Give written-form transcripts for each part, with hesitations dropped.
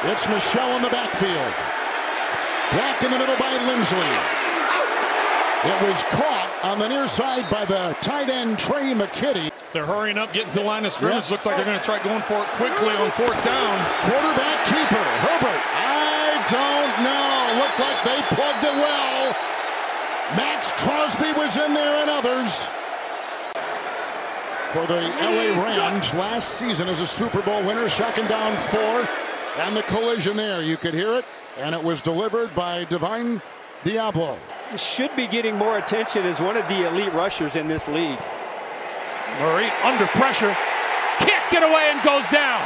It's Michelle in the backfield. Blocked in the middle by Lindsley. It was caught on the near side by the tight end Trey McKitty. They're hurrying up, getting to the line of scrimmage. Looks like they're going to try going for it quickly on fourth down. Quarterback keeper, Herbert. I don't know. Looked like they plugged it well. Maxx Crosby was in there and others. For the LA Rams last season as a Super Bowl winner, second down 4. And the collision there, you could hear it. And it was delivered by Divine Diablo. He should be getting more attention as one of the elite rushers in this league. Murray under pressure. Can't get away and goes down.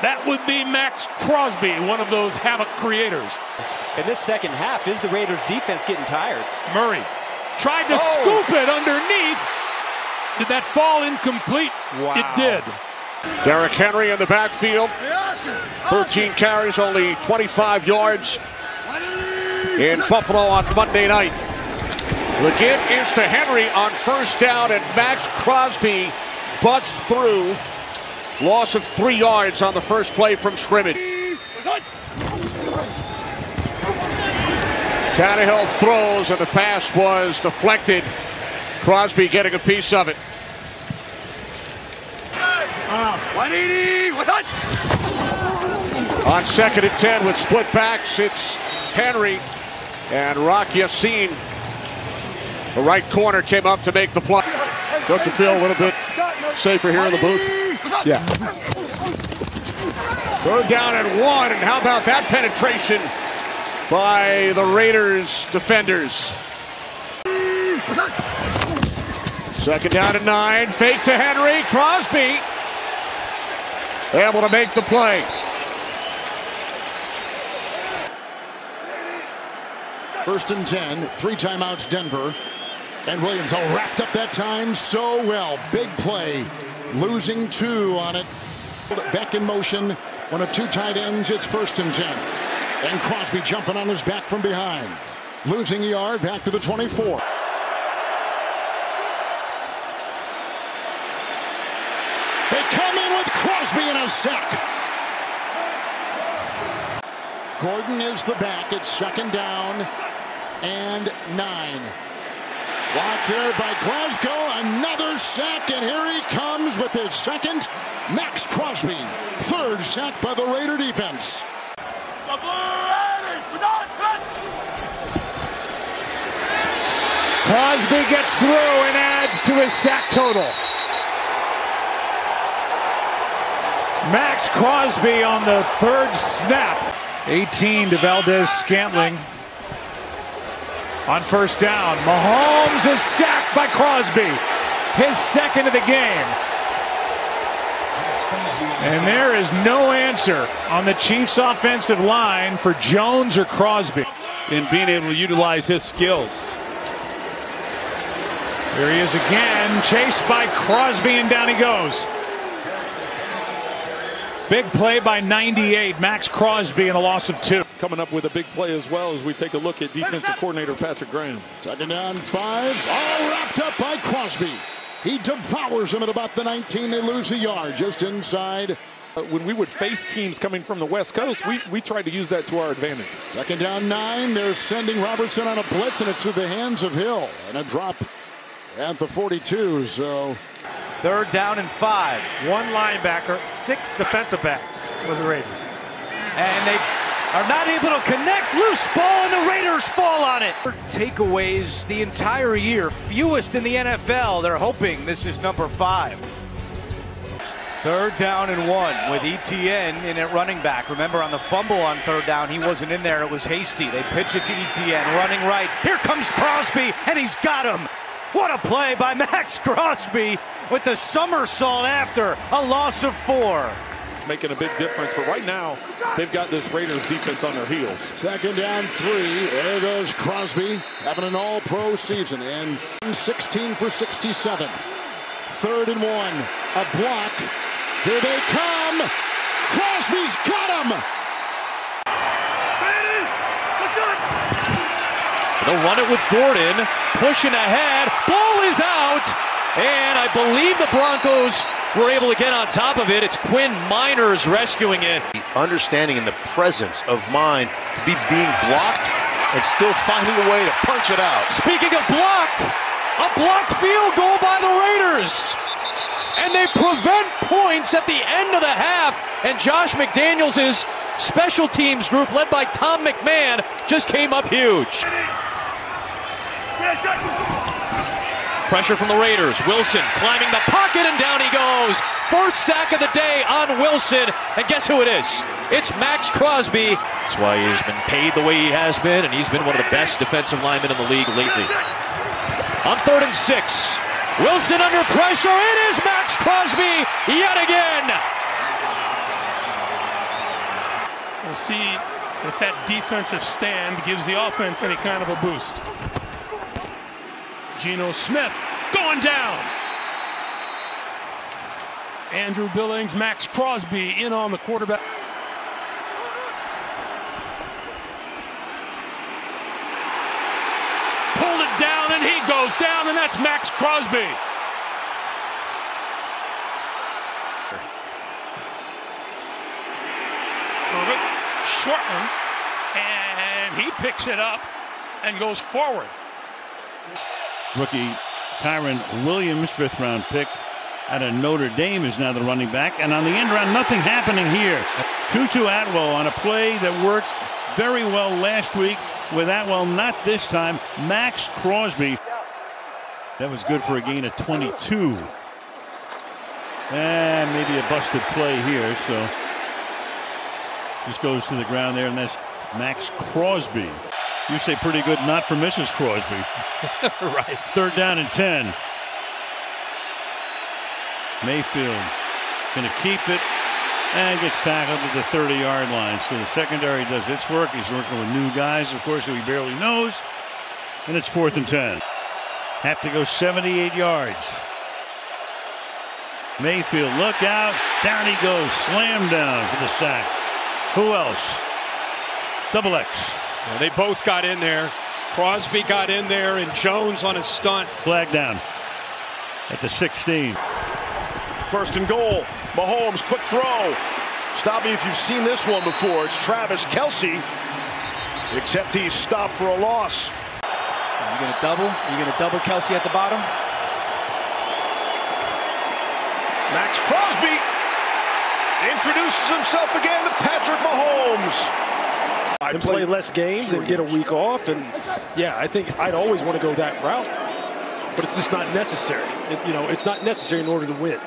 That would be Maxx Crosby, one of those havoc creators. In this second half, is the Raiders defense getting tired? Murray tried to scoop it underneath. Did that fall incomplete? Wow. It did. Derrick Henry in the backfield. 13 carries, only 25 yards in Buffalo on Monday night. The give is to Henry on first down, and Maxx Crosby busts through. Loss of 3 yards on the first play from scrimmage. Tannehill throws, and the pass was deflected. Crosby getting a piece of it. 180. What's that? On second and 10 with split backs, it's Henry, and Rock Yassin, the right corner, came up to make the play. Don't you feel a little bit safer here in the booth? Yeah. Third down and 1, and how about that penetration by the Raiders defenders? Second down and 9, fake to Henry, Crosby able to make the play. First and 10, 3 timeouts Denver. And Williams all wrapped up that time so well. Big play. Losing 2 on it. Back in motion. One of 2 tight ends. It's first and 10. And Crosby jumping on his back from behind. Losing a yard back to the 24. They come in with Crosby in a sack. Gordon is the back. It's second down and 9. Blocked there by Glasgow. Another sack, and here he comes with his second. Maxx Crosby. Third sack by the Raider defense. Crosby gets through and adds to his sack total. Maxx Crosby on the third snap. 18 to Valdez-Scantling. On first down, Mahomes is sacked by Crosby. His second of the game. And there is no answer on the Chiefs' offensive line for Jones or Crosby in being able to utilize his skills. Here he is again, chased by Crosby, and down he goes. Big play by 98, Maxx Crosby, and a loss of 2. Coming up with a big play as well as we take a look at defensive coordinator Patrick Graham. Second down 5, all wrapped up by Crosby. He devours him at about the 19. They lose a yard just inside. When we would face teams coming from the West Coast, we tried to use that to our advantage. Second down 9. They're sending Robertson on a blitz, and it's to the hands of Hill. And a drop at the 42. So third down and 5. 1 linebacker, 6 defensive backs for the Raiders. And they are not able to connect. Loose ball, and the Raiders fall on it. Takeaways the entire year, fewest in the NFL. They're hoping this is number 5. Third down and 1 with ETN in at running back. Remember, on the fumble on third down, he wasn't in there. It was Hasty. They pitch it to ETN, running right. Here comes Crosby, and he's got him. What a play by Maxx Crosby with the somersault after a loss of 4. Making a big difference, but right now they've got this Raiders defense on their heels. Second down 3. There goes Crosby, having an all-pro season, and 16 for 67. Third and 1. A block. Here they come. Crosby's got him. They'll run it with Gordon, pushing ahead. Ball is out. And I believe the Broncos were able to get on top of it. It's Quinn Miners rescuing it. The understanding and the presence of mind to be being blocked and still finding a way to punch it out. Speaking of blocked, a blocked field goal by the Raiders. And they prevent points at the end of the half. And Josh McDaniels' special teams group, led by Tom McMahon, just came up huge. Pressure from the Raiders. Wilson climbing the pocket, and down he goes. First sack of the day on Wilson. And guess who it is? It's Maxx Crosby. That's why he's been paid the way he has been, and he's been one of the best defensive linemen in the league lately. On 3rd and 6. Wilson under pressure. It is Maxx Crosby yet again. We'll see if that defensive stand gives the offense any kind of a boost. Geno Smith going down. Andrew Billings, Maxx Crosby in on the quarterback. Pulled it down, and he goes down, and that's Maxx Crosby. Short one, and he picks it up and goes forward. Rookie Kyron Williams, 5th-round pick out of Notre Dame, is now the running back. And on the end round, nothing happening here. Tutu Atwell on a play that worked very well last week with Atwell, not this time. Maxx Crosby. That was good for a gain of 22. And maybe a busted play here, so just goes to the ground there, and that's Maxx Crosby. You say pretty good, not for Mrs. Crosby. Right. 3rd down and 10. Mayfield going to keep it and gets tackled at the 30-yard line. So the secondary does its work. He's working with new guys, of course, who he barely knows. And it's 4th and 10. Have to go 78 yards. Mayfield, look out. Down he goes. Slam down for the sack. Who else? Double X. Well, they both got in there. Crosby got in there, and Jones on a stunt. Flag down at the 16. 1st and goal. Mahomes, quick throw. Stop me if you've seen this one before. It's Travis Kelce, except he's stopped for a loss. Are you going to double? Are you going to double Kelce at the bottom? Maxx Crosby introduces himself again to Patrick Mahomes. I play less games and get a week off, and yeah, I think I'd always want to go that route, but it's just not necessary. It's not necessary in order to win.